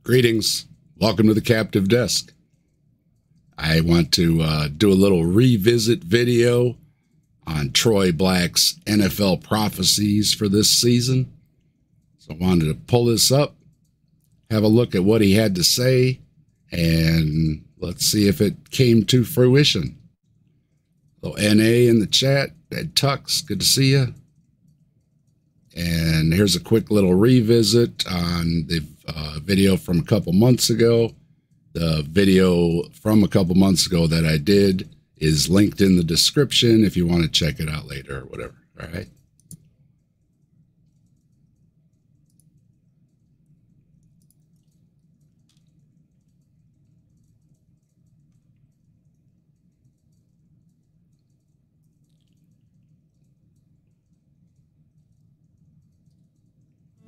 Greetings. Welcome to the Captive Desk. I want to do a little revisit video on Troy Black's NFL prophecies for this season. So I wanted to pull this up, have a look at what he had to say, and let's see if it came to fruition. Little NA in the chat. Ed Tux, good to see you. And here's a quick little revisit on the video from a couple months ago. The video from a couple months ago that I did is linked in the description if you want to check it out later or whatever. All right.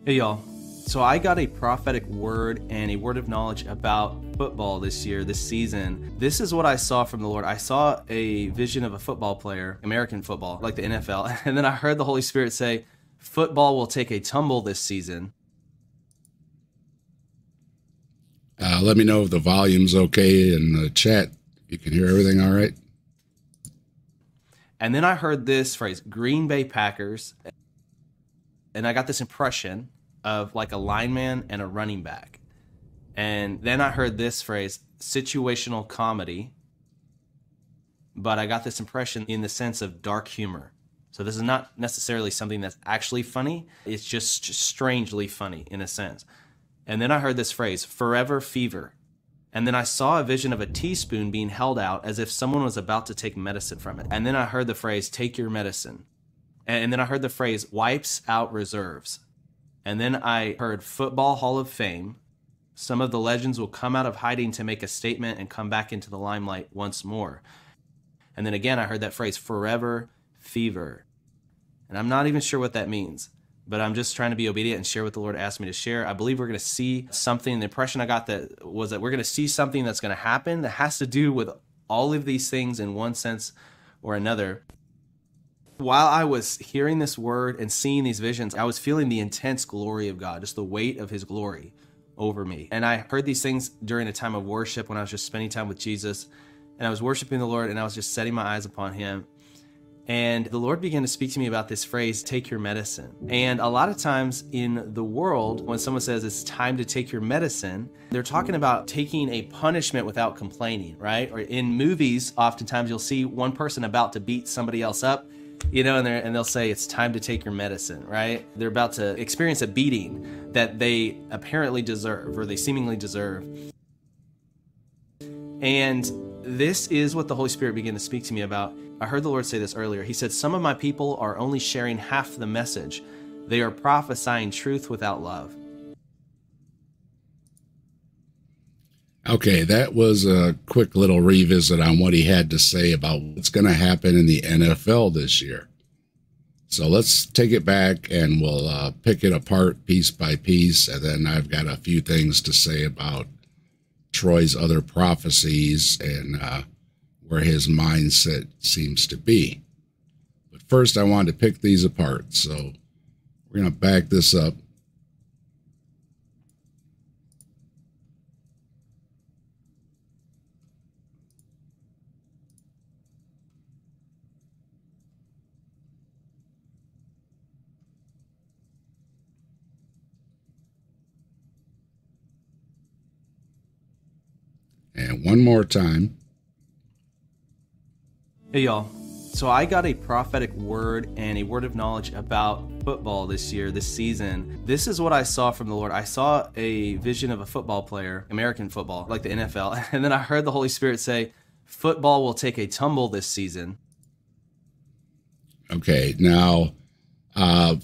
Hey y'all, so I got a prophetic word and a word of knowledge about football this year, this season. This is what I saw from the Lord. I saw a vision of a football player, American football, like the NFL, and then I heard the Holy Spirit say, football will take a tumble this season. Let me know if the volume's okay in the chat. You can hear everything all right? And then I heard this phrase, Green Bay Packers, and I got this impression of like a lineman and a running back. And then I heard this phrase, situational comedy, but I got this impression in the sense of dark humor. So this is not necessarily something that's actually funny. It's just strangely funny in a sense. And then I heard this phrase, forever fever. And then I saw a vision of a teaspoon being held out as if someone was about to take medicine from it. And then I heard the phrase, take your medicine. And then I heard the phrase, wipes out reserves. And then I heard Football Hall of Fame. Some of the legends will come out of hiding to make a statement and come back into the limelight once more. And then again, I heard that phrase, forever fever. And I'm not even sure what that means, but I'm just trying to be obedient and share what the Lord asked me to share. I believe we're going to see something. The impression I got that was that we're going to see something that's going to happen that has to do with all of these things in one sense or another. While I was hearing this word and seeing these visions, I was feeling the intense glory of God, just the weight of his glory over me. And I heard these things during a time of worship when I was just spending time with Jesus, and I was worshiping the Lord and I was just setting my eyes upon him. And the Lord began to speak to me about this phrase, take your medicine. And a lot of times in the world, when someone says it's time to take your medicine, they're talking about taking a punishment without complaining, right? Or in movies, oftentimes you'll see one person about to beat somebody else up, you know, and they'll say it's time to take your medicine, right? They're about to experience a beating that they apparently deserve or they seemingly deserve. And this is what the Holy Spirit began to speak to me about. I heard the Lord say this earlier. He said, some of my people are only sharing half the message. They are prophesying truth without love. Okay, that was a quick little revisit on what he had to say about what's going to happen in the NFL this year. So let's take it back and we'll pick it apart piece by piece. And then I've got a few things to say about Troy's other prophecies and where his mindset seems to be. But first, I wanted to pick these apart. So we're going to back this up. And one more time. Hey y'all, so I got a prophetic word and a word of knowledge about football this year, this season. This is what I saw from the Lord. I saw a vision of a football player, American football, like the NFL. And then I heard the Holy Spirit say, football will take a tumble this season. Okay, now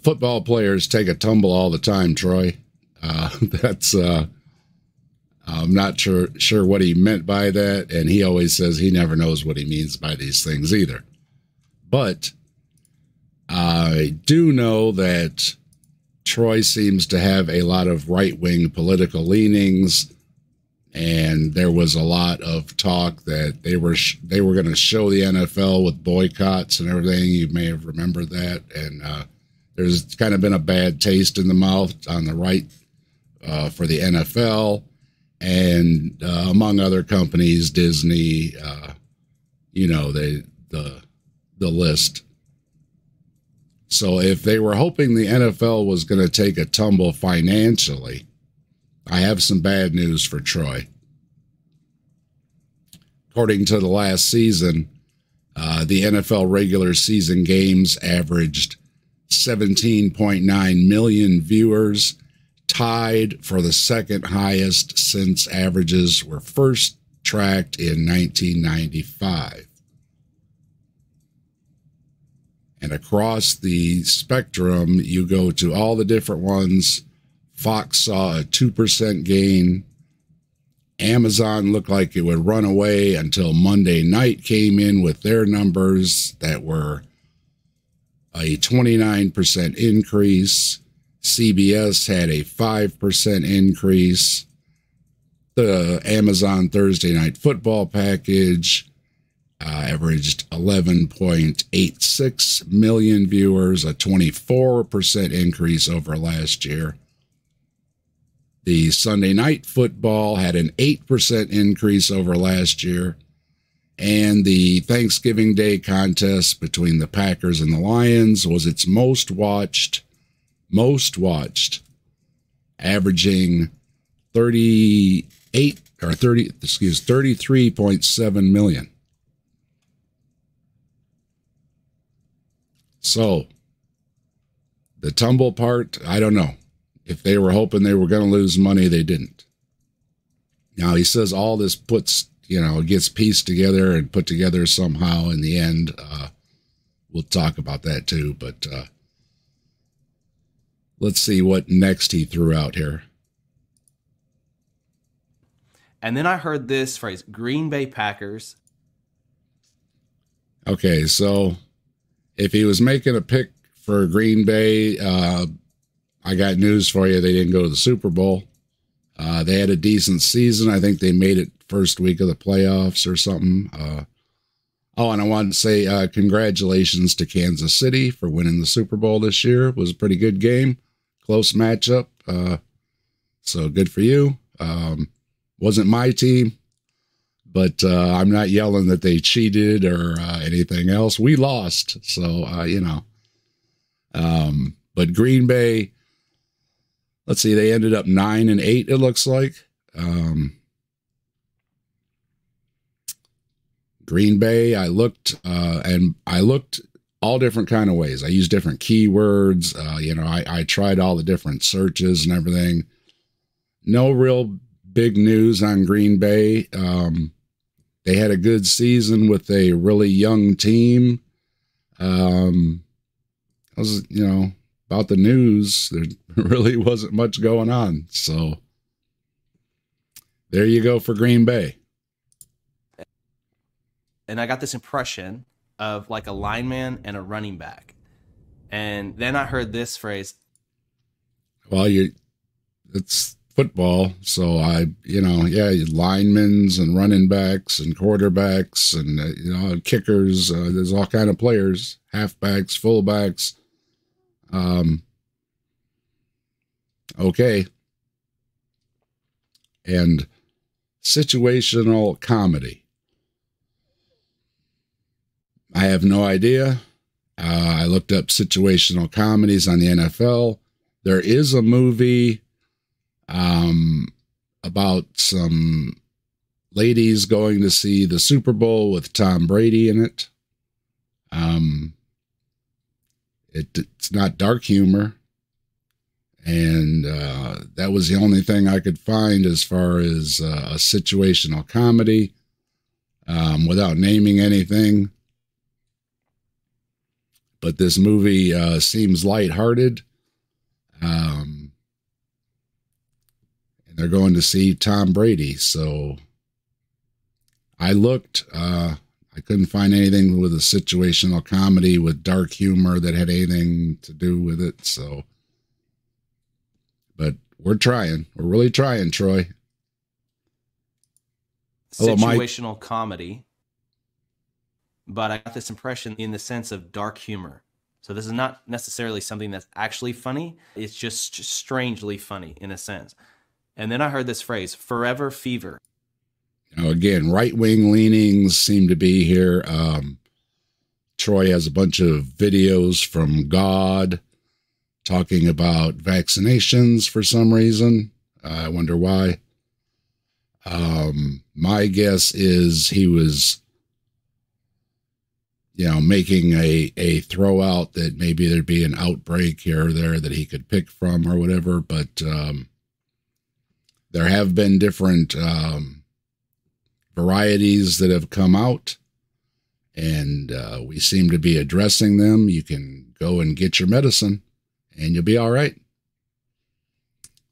football players take a tumble all the time, Troy. I'm not sure what he meant by that, and he always says he never knows what he means by these things either. But I do know that Troy seems to have a lot of right-wing political leanings, and there was a lot of talk that they were going to show the NFL with boycotts and everything. You may have remembered that, and there's kind of been a bad taste in the mouth on the right for the NFL. and among other companies, Disney, the list. So if they were hoping the NFL was going to take a tumble financially, I have some bad news for Troy. According to the last season, the NFL regular season games averaged 17.9 million viewers, tied for the second highest since averages were first tracked in 1995. And across the spectrum, you go to all the different ones. Fox saw a 2% gain. Amazon looked like it would run away until Monday night came in with their numbers that were a 29% increase. CBS had a 5% increase. The Amazon Thursday Night Football package averaged 11.86 million viewers, a 24% increase over last year. The Sunday Night Football had an 8% increase over last year. And the Thanksgiving Day contest between the Packers and the Lions was its most watched, averaging 33.7 million. So the tumble part, I don't know. If they were hoping they were going to lose money, they didn't. Now, he says all this gets pieced together and put together somehow in the end. We'll talk about that too, but let's see what next he threw out here. And then I heard this phrase, Green Bay Packers. Okay, so if he was making a pick for Green Bay, I got news for you. They didn't go to the Super Bowl. They had a decent season. I think they made it first week of the playoffs or something. And I wanted to say congratulations to Kansas City for winning the Super Bowl this year. It was a pretty good game. Close matchup. So good for you. Wasn't my team, but I'm not yelling that they cheated or anything else. We lost. So, but Green Bay, let's see, they ended up 9-8, it looks like. Green Bay, I looked all different kind of ways. I used different keywords. I tried all the different searches and everything. No real big news on Green Bay. They had a good season with a really young team. About the news, there really wasn't much going on. So there you go for Green Bay. And I got this impression of like a lineman and a running back. And then I heard this phrase. Well, it's football. So linemen and running backs and quarterbacks and, kickers. There's all kind of players, halfbacks, fullbacks. Okay. And situational comedy. I have no idea. I looked up situational comedies on the NFL. There is a movie about some ladies going to see the Super Bowl with Tom Brady in it. It's not dark humor. And that was the only thing I could find as far as a situational comedy without naming anything. But this movie seems lighthearted. And they're going to see Tom Brady. So I looked. I couldn't find anything with a situational comedy with dark humor that had anything to do with it. So, but we're trying. We're really trying, Troy. Situational comedy. But I got this impression in the sense of dark humor. So this is not necessarily something that's actually funny. It's just strangely funny in a sense. And then I heard this phrase, forever fever. Now, again, right-wing leanings seem to be here. Troy has a bunch of videos from God talking about vaccinations for some reason. I wonder why. My guess is he was, making a throw out that maybe there'd be an outbreak here or there that he could pick from or whatever. But there have been different varieties that have come out, and we seem to be addressing them. You can go and get your medicine and you'll be all right.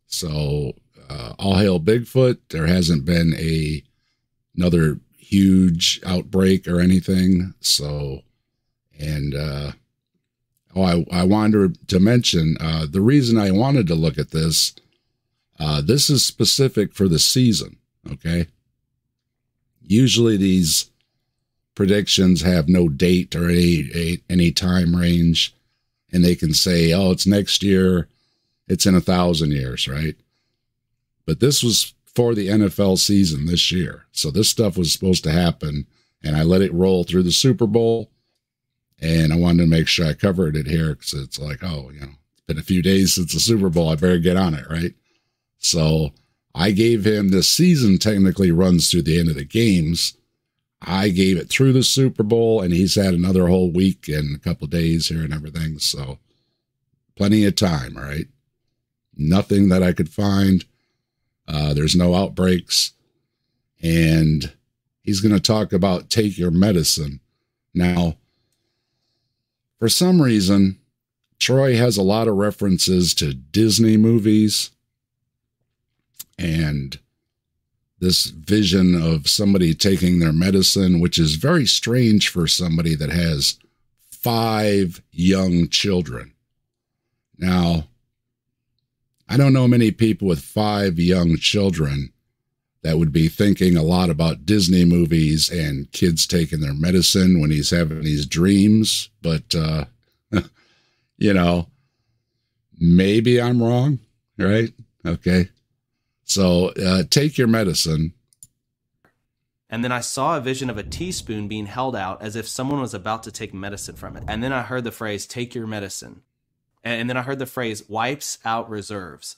So all hail Bigfoot. There hasn't been another huge outbreak or anything. So, and I wanted to mention the reason I wanted to look at this. This is specific for the season. Okay. Usually these predictions have no date or any time range, and they can say, oh, it's next year, it's in 1,000 years, right? But this was for the NFL season this year. So this stuff was supposed to happen, and I let it roll through the Super Bowl, and I wanted to make sure I covered it here because it's like, oh, it's been a few days since the Super Bowl. I better get on it, right? So I gave him, this season technically runs through the end of the games. I gave it through the Super Bowl, and he's had another whole week and a couple of days here and everything. So plenty of time, all right? Nothing that I could find. There's no outbreaks. And he's going to talk about take your medicine. Now, for some reason, Troy has a lot of references to Disney movies and this vision of somebody taking their medicine, which is very strange for somebody that has 5 young children. Now, I don't know many people with 5 young children that would be thinking a lot about Disney movies and kids taking their medicine when he's having these dreams. But, maybe I'm wrong, right? Okay. So take your medicine. And then I saw a vision of a teaspoon being held out as if someone was about to take medicine from it. And then I heard the phrase, take your medicine. And then I heard the phrase, wipes out reserves.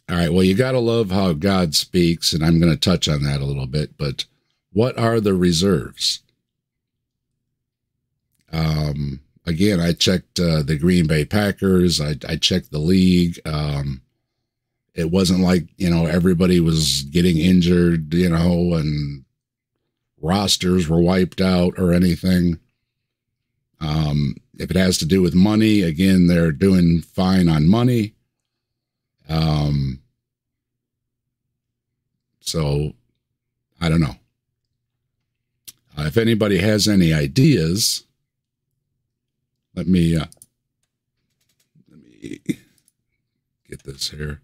All right. Well, you got to love how God speaks, and I'm going to touch on that a little bit. But what are the reserves? Again, I checked the Green Bay Packers. I checked the league. It wasn't like, everybody was getting injured, and rosters were wiped out or anything. If it has to do with money, again, they're doing fine on money. So I don't know. If anybody has any ideas, let me get this here.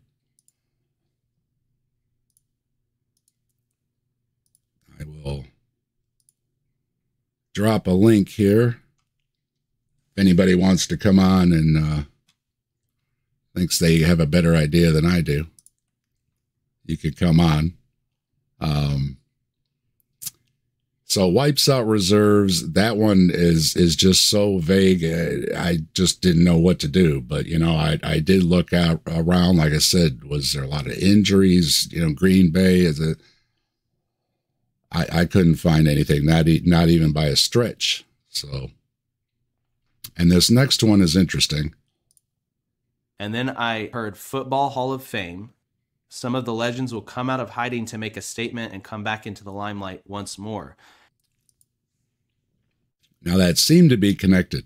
I will drop a link here. If anybody wants to come on and thinks they have a better idea than I do, you could come on. So wipes out reserves. That one is just so vague. I just didn't know what to do. But, I did look out around. Like I said, was there a lot of injuries? Green Bay is a... I couldn't find anything, not even by a stretch. So, and this next one is interesting. And then I heard Football Hall of Fame. Some of the legends will come out of hiding to make a statement and come back into the limelight once more. Now that seemed to be connected.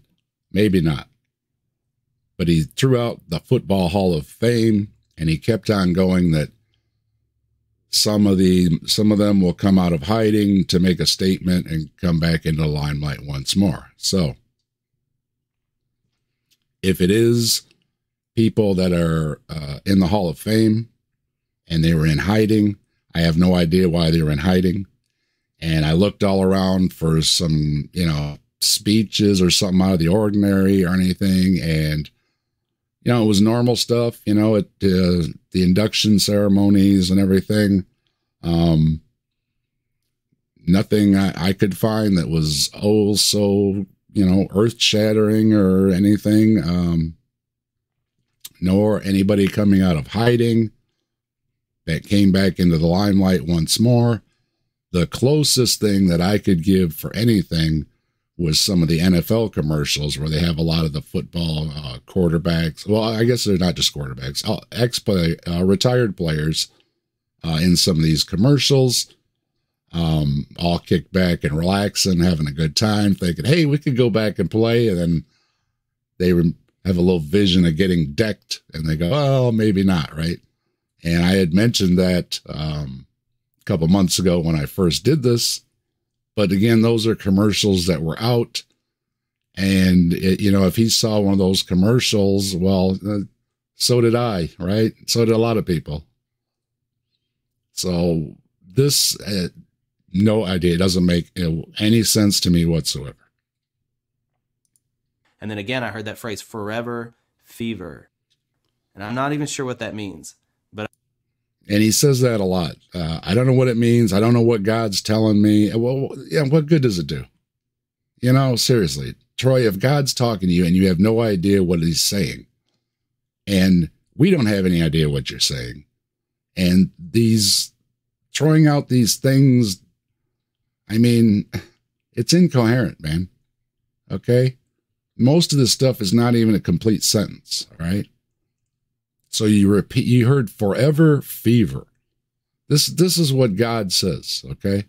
Maybe not. But he threw out the Football Hall of Fame, and he kept on going that some of them will come out of hiding to make a statement and come back into the limelight once more. So if it is people that are in the Hall of Fame and they were in hiding, I have no idea why they were in hiding. And I looked all around for some, speeches or something out of the ordinary or anything. And You know, it was normal stuff, you know, at the induction ceremonies and everything. Nothing I could find that was, oh, so, you know, earth shattering or anything. Nor anybody coming out of hiding that came back into the limelight once more. The closest thing that I could give for anything was some of the NFL commercials where they have a lot of the football quarterbacks. Well, I guess they're not just quarterbacks, retired players in some of these commercials, all kicked back and relaxing, having a good time, thinking, hey, we could go back and play. And then they have a little vision of getting decked and they go, oh, maybe not, right? And I had mentioned that a couple months ago when I first did this. But again, those are commercials that were out. And, you know, if he saw one of those commercials, well, so did I, right? So did a lot of people. So this, no idea. It doesn't make any sense to me whatsoever. And then again, I heard that phrase, forever fever. And I'm not even sure what that means. And he says that a lot. I don't know what it means. I don't know what God's telling me. Well, yeah, what good does it do? You know, seriously, Troy, if God's talking to you and you have no idea what he's saying, and we don't have any idea what you're saying, and these throwing out these things, I mean, it's incoherent, man. Okay? Most of this stuff is not even a complete sentence, all right? So you repeat, you heard forever fever. This is what God says, okay?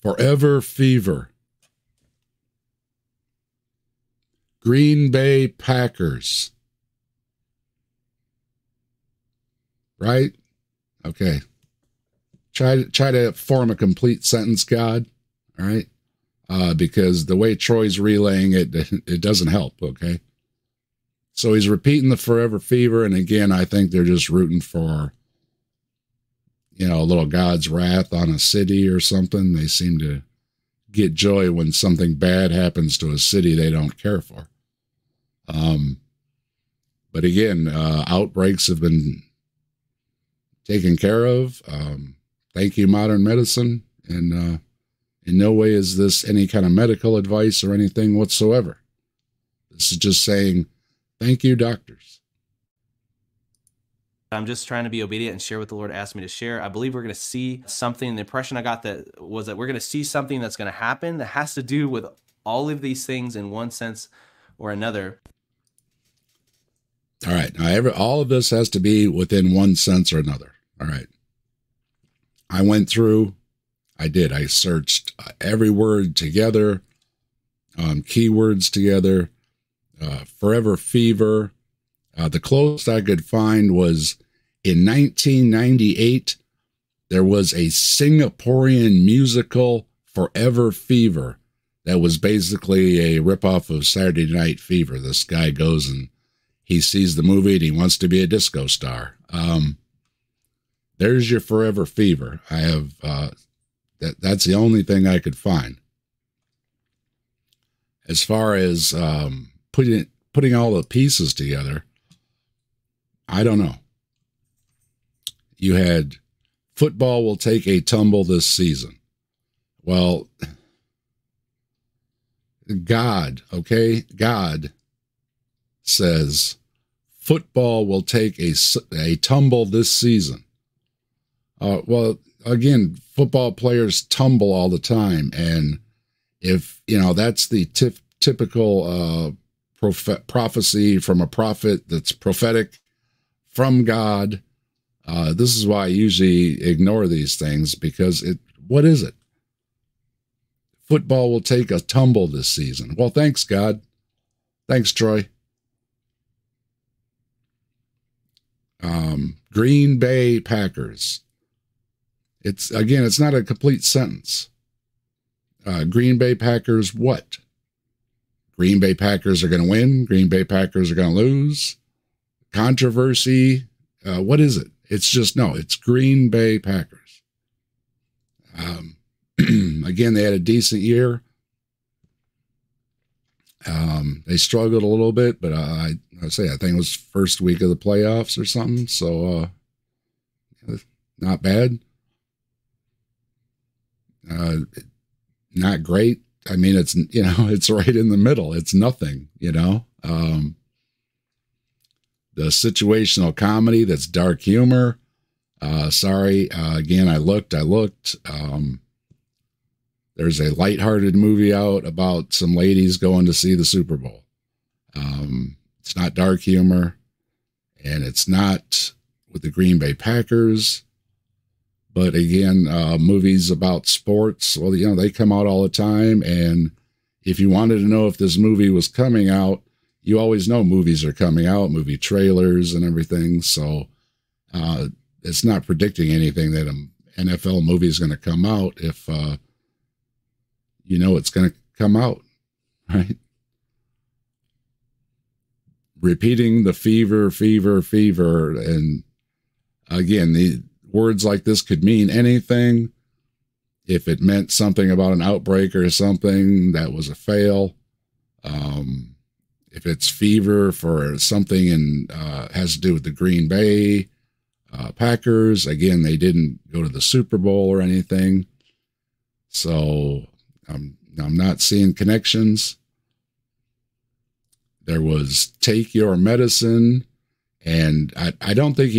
Forever fever. Green Bay Packers. Right? Okay. Try to form a complete sentence, God. All right? Because the way Troy's relaying it, it doesn't help, okay? So he's repeating the forever fever, and again, I think they're just rooting for, you know, a little God's wrath on a city or something. They seem to get joy when something bad happens to a city they don't care for. But again, outbreaks have been taken care of. Thank you, modern medicine. And in no way is this any kind of medical advice or anything whatsoever. This is just saying, thank you, doctors. I'm just trying to be obedient and share what the Lord asked me to share. I believe we're going to see something. The impression I got that was that we're going to see something that's going to happen that has to do with all of these things in one sense or another. All right. Now, all of this has to be within one sense or another. All right. I went through, I searched every word together, keywords together, forever fever. The closest I could find was in 1998, there was a Singaporean musical, Forever Fever, that was basically a ripoff of Saturday Night Fever. This guy goes and he sees the movie and he wants to be a disco star. There's your Forever Fever. I have, that's the only thing I could find. As far as putting all the pieces together, I don't know. You had football will take a tumble this season. Well, God, okay? God says football will take a tumble this season. Well, again, football players tumble all the time. And if, you know, that's the typical prophecy from a prophet that's prophetic from God. This is why I usually ignore these things, because what is it? Football will take a tumble this season. Well, thanks, God. Thanks, Troy. Green Bay Packers. It's not a complete sentence. Green Bay Packers what? Green Bay Packers are going to win. Green Bay Packers are going to lose. Controversy. What is it? It's just, no, it's Green Bay Packers. Again, they had a decent year. They struggled a little bit, but I think it was first week of the playoffs or something. So, not bad. Not great. I mean, it's, it's right in the middle. It's nothing, the situational comedy, that's dark humor. Again, I looked, there's a lighthearted movie out about some ladies going to see the Super Bowl. It's not dark humor, and it's not with the Green Bay Packers. But again, movies about sports, well, they come out all the time. And if you wanted to know if this movie was coming out, you always know movies are coming out, movie trailers and everything. So it's not predicting anything that an NFL movie is going to come out if it's going to come out, right? Repeating the fever. And again, the words like this could mean anything. If it meant something about an outbreak or something, that was a fail. If it's fever for something and has to do with the Green Bay Packers, again, they didn't go to the Super Bowl or anything. So I'm not seeing connections. There was take your medicine. And I don't think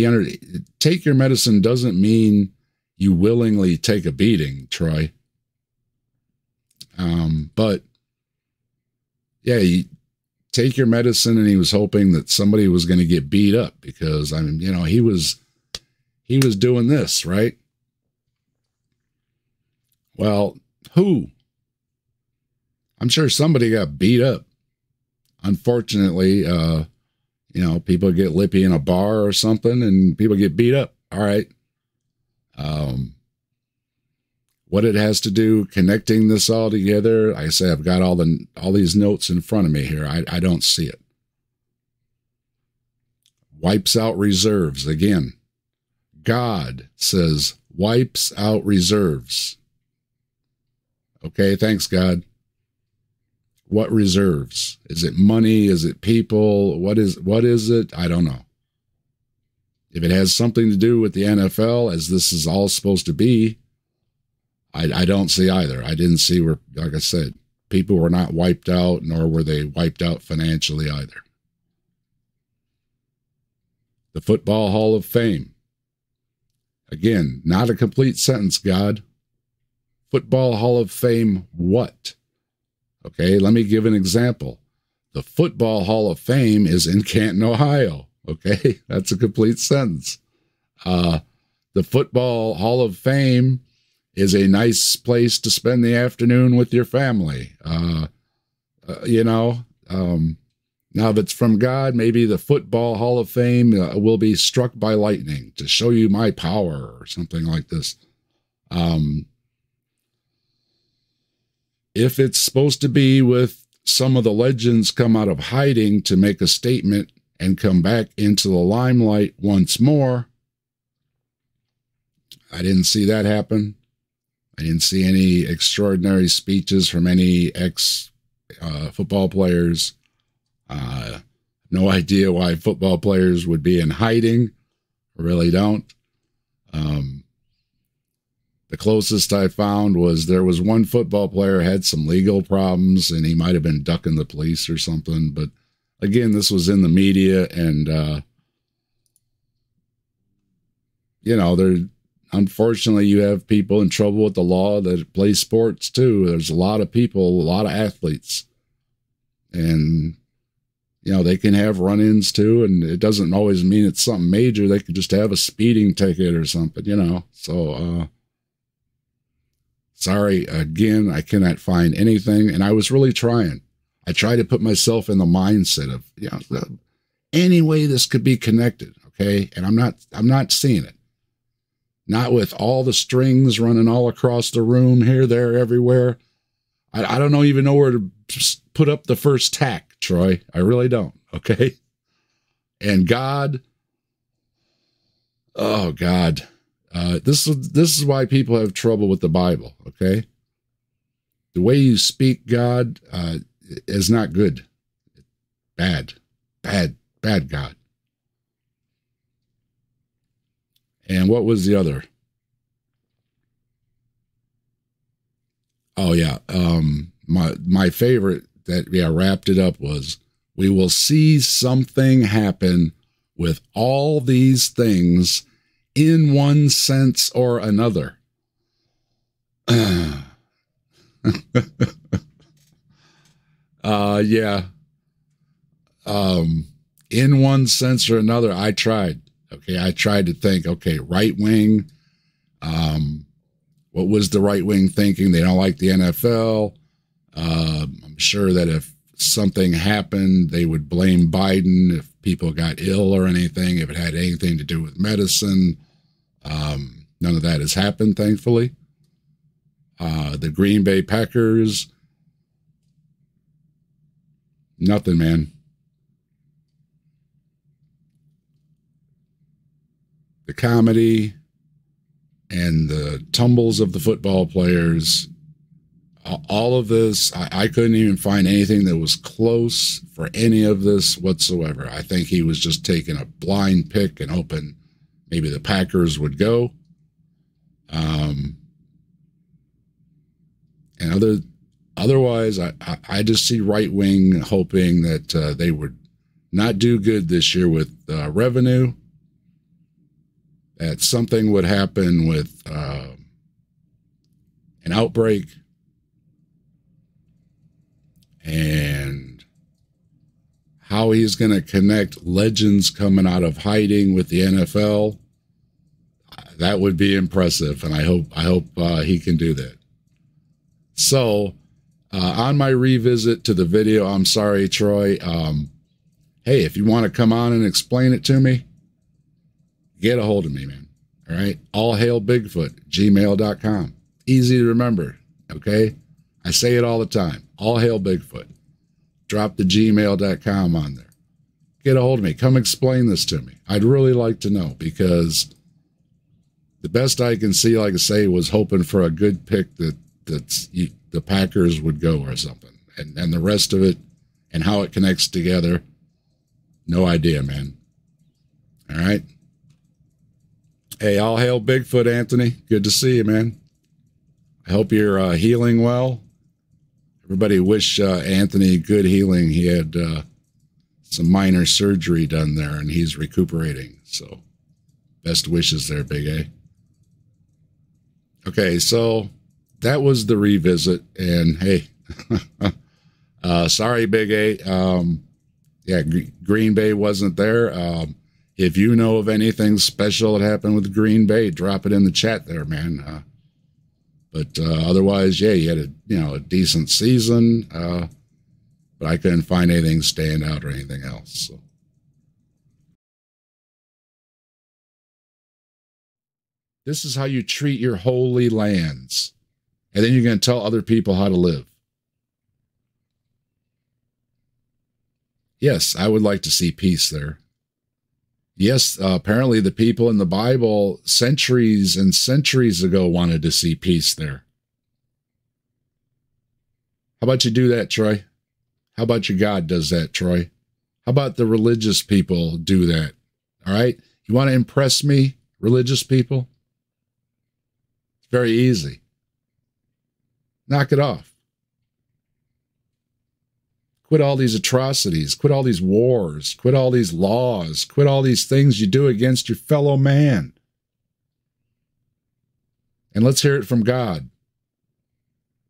take your medicine doesn't mean you willingly take a beating, Troy. But yeah, you take your medicine, and he was hoping that somebody was going to get beat up because, he was doing this, right? Well, who? I'm sure somebody got beat up. Unfortunately, people get lippy in a bar or something and people get beat up. All right. What it has to do, connecting this all together, I say I've got all these notes in front of me here. I don't see it. Wipes out reserves. Again, God says wipes out reserves. Okay, thanks, God. What reserves? Is it money? Is it people? What is it? I don't know. If it has something to do with the NFL, as this is all supposed to be, I don't see either. I didn't see where, like I said, people were not wiped out, nor were they wiped out financially either. The Football Hall of Fame. Again, not a complete sentence, God. Football Hall of Fame what? Okay, let me give an example. The Football Hall of Fame is in Canton, Ohio. Okay, that's a complete sentence. The Football Hall of Fame is a nice place to spend the afternoon with your family. Now, if it's from God, maybe the Football Hall of Fame will be struck by lightning to show you my power or something like this. If it's supposed to be with some of the legends come out of hiding to make a statement and come back into the limelight once more, I didn't see that happen. I didn't see any extraordinary speeches from any ex-football players. No idea why football players would be in hiding. I really don't. The closest I found was there was one football player had some legal problems, and he might have been ducking the police or something. But again, this was in the media, and unfortunately, you have people in trouble with the law that play sports too. There's a lot of people, a lot of athletes, and they can have run-ins too, and it doesn't always mean it's something major. They could just have a speeding ticket or something, So, sorry, again, I cannot find anything, and I was really trying. I try to put myself in the mindset of, any way this could be connected, okay? And I'm not seeing it. Not with all the strings running all across the room, here, there, everywhere. I don't even know where to put up the first tack, Troy. I really don't, okay? And God, oh, God. This is why people have trouble with the Bible, okay? The way you speak God is not good. Bad, Bad God. And what was the other? Oh yeah. My favorite that wrapped it up was, we will see something happen with all these things in one sense or another. Yeah. In one sense or another, I tried. Okay, I tried to think, okay, right wing. What was the right wing thinking? They don't like the NFL. I'm sure that if something happened, they would blame Biden if people got ill or anything, if it had anything to do with medicine. None of that has happened, thankfully. The Green Bay Packers, nothing, man. The comedy and the tumbles of the football players, all of this, I couldn't even find anything that was close for any of this whatsoever. I think he was just taking a blind pick and hoping maybe the Packers would go. And otherwise, I just see right wing hoping that they would not do good this year with revenue, that something would happen with an outbreak, and how he's going to connect legends coming out of hiding with the NFL. That would be impressive, and I hope he can do that. So, on my revisit to the video, I'm sorry, Troy. Hey, if you want to come on and explain it to me, get a hold of me, man. All right? allhailbigfoot@gmail.com. Easy to remember, okay? I say it all the time. All hail Bigfoot. Drop the gmail.com on there. Get a hold of me. Come explain this to me. I'd really like to know, because the best I can see, like I say, was hoping for a good pick that the Packers would go or something. And the rest of it and how it connects together, no idea, man. All right? Hey, all hail Bigfoot, Anthony. Good to see you, man. I hope you're healing well. Everybody wish Anthony good healing. He had some minor surgery done there, and he's recuperating. So best wishes there, Big A. Okay, so that was the revisit. And hey, sorry, Big A. Yeah, Green Bay wasn't there. If you know of anything special that happened with Green Bay, drop it in the chat there, man. But otherwise, yeah, you had a decent season, but I couldn't find anything stand out or anything else. So. This is how you treat your holy lands, and then you're going to tell other people how to live. Yes, I would like to see peace there. Yes, apparently the people in the Bible centuries and centuries ago wanted to see peace there. How about you do that, Troy? How about your God does that, Troy? How about the religious people do that? All right? You want to impress me, religious people? It's very easy. Knock it off. Quit all these atrocities. Quit all these wars. Quit all these laws. Quit all these things you do against your fellow man. And let's hear it from God.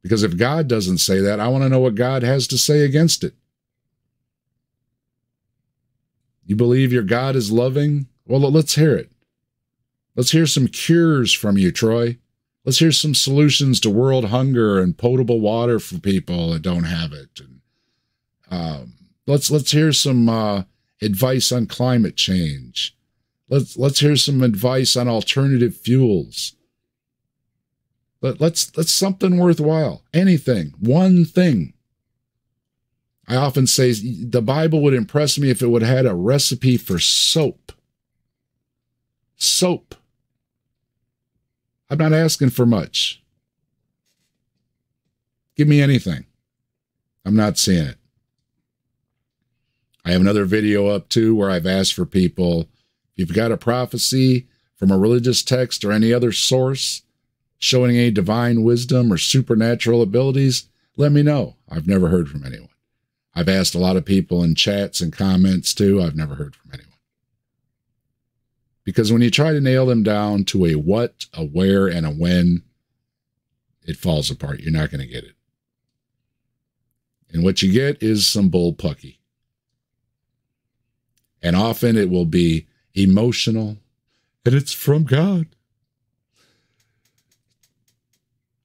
Because if God doesn't say that, I want to know what God has to say against it. You believe your God is loving? Well, let's hear it. Let's hear some cures from you, Troy. Let's hear some solutions to world hunger and potable water for people that don't have it. Let's hear some advice on climate change. Let's hear some advice on alternative fuels. Let's something worthwhile. Anything. One thing. I often say the Bible would impress me if it would have had a recipe for soap. Soap. I'm not asking for much. Give me anything. I'm not seeing it. I have another video up too where I've asked for people, if you've got a prophecy from a religious text or any other source showing any divine wisdom or supernatural abilities, let me know. I've never heard from anyone. I've asked a lot of people in chats and comments too. I've never heard from anyone. Because when you try to nail them down to a what, a where, and a when, it falls apart. You're not going to get it. And what you get is some bullpucky. And often it will be emotional, and it's from God.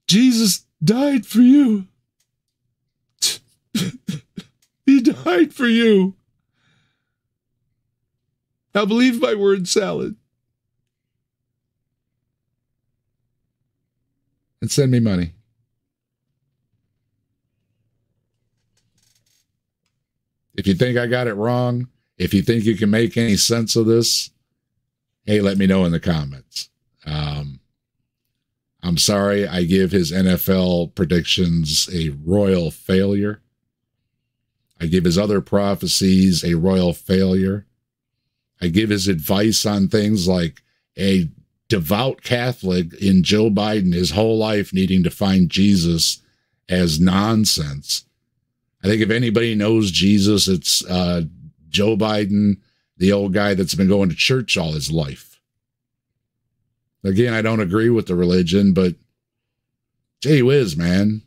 Jesus died for you. He died for you. Now believe my word salad. And send me money. If you think I got it wrong, if you think you can make any sense of this, hey, let me know in the comments. I'm sorry I give his NFL predictions a royal failure. I give his other prophecies a royal failure. I give his advice on things like a devout Catholic in Joe Biden his whole life needing to find Jesus as nonsense. I think if anybody knows Jesus, it's Joe Biden, the old guy that's been going to church all his life. Again, I don't agree with the religion, but gee whiz, man.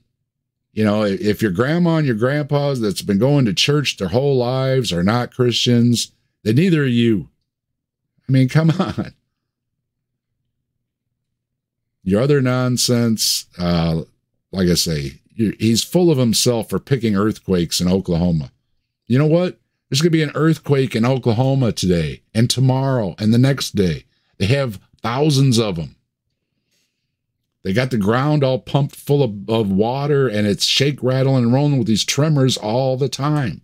You know, if your grandma and your grandpa that's been going to church their whole lives are not Christians, then neither are you. I mean, come on. Your other nonsense, like I say, he's full of himself for picking earthquakes in Oklahoma. You know what? There's going to be an earthquake in Oklahoma today and tomorrow and the next day. They have thousands of them. They got the ground all pumped full of water, and it's shake, rattle, and rolling with these tremors all the time.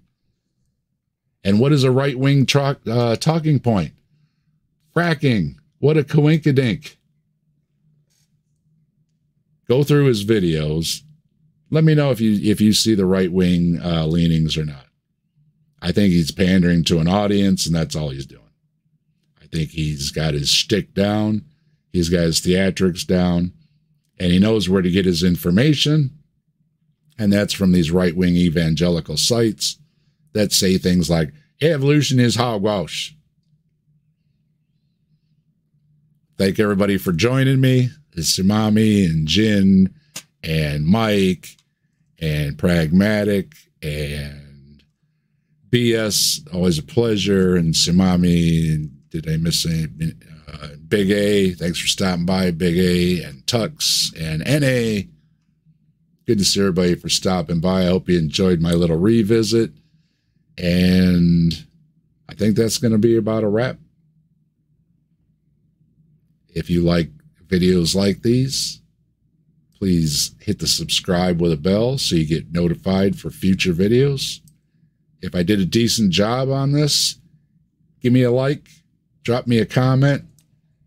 And what is a right-wing talking point? Fracking. What a coinkydink. Go through his videos. Let me know if you see the right-wing leanings or not. I think he's pandering to an audience, and that's all he's doing. I think he's got his shtick down. He's got his theatrics down. And he knows where to get his information. And that's from these right-wing evangelical sites that say things like, evolution is hogwash. Thank everybody for joining me. It's Tsunami and Jin and Mike and Pragmatic and BS. Always a pleasure. And Tsunami, did I miss any? Big A, thanks for stopping by, Big A, and Tux, and NA. Good to see everybody for stopping by. I hope you enjoyed my little revisit. And I think that's going to be about a wrap. If you like videos like these, please hit the subscribe with a bell so you get notified for future videos. If I did a decent job on this, give me a like, drop me a comment.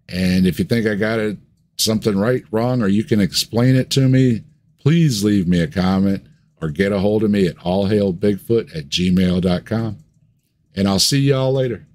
And if you think I got it something right, wrong, or you can explain it to me, please leave me a comment or get a hold of me at allhailbigfoot@gmail.com. And I'll see y'all later.